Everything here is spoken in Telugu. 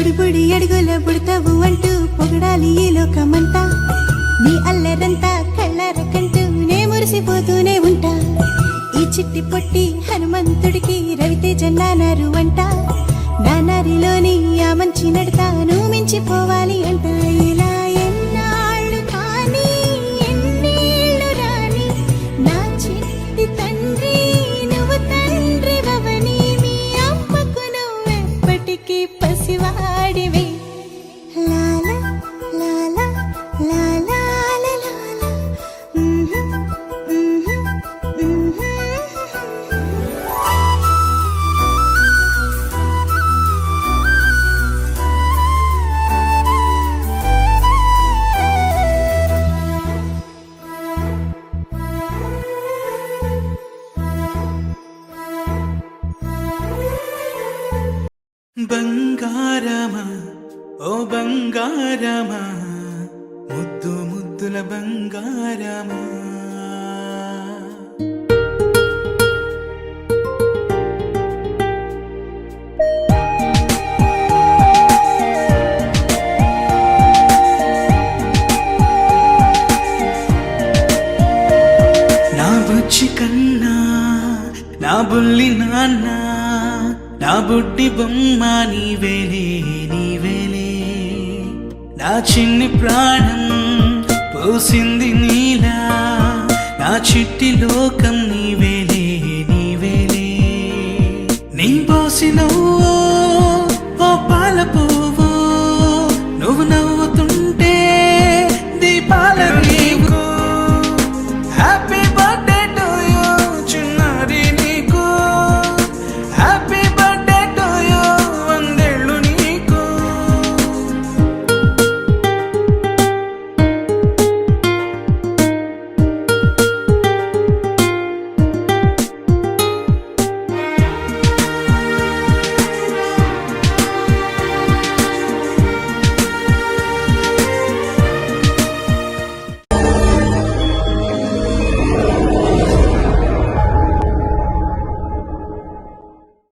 పొడి పొడి అడుగుల పుడతావు అంటూ పొగడాలి ఈ లోకమంతా. నీ అల్లరంతా కళ్ళారకంటూ నే మురిసిపోతూనే ఉంటా. ఈ చిట్టి పొట్టి హనుమంతుడికి రవితేజ నానారు అంట. నానారిలోని ఆ మంచి నడతా నువ్వు మించిపోవాలి అంట. ఇలా ఎన్నాళ్ళు కానీ ఎన్నేళ్ళు రాని నా చిట్టి తండ్రి నువ్వు తండ్రి వవని. మీ అమ్మకు నువ్వెప్పటికీ పసివాడివే. లాలా లాలా లాలా లాలా. బంగారమా ఓ బంగారమా ముద్దు ముద్దుల బంగారమా. నా బుజ్జి కన్నా నా బుల్లి నాన్న నా బుడ్డి బొమ్మ నీవేలే నీవేలే. నా చిన్ని ప్రాణం పోసింది నీలా నా చిట్టి లోకం నీవేలే నీవేలే. నీ పోసిన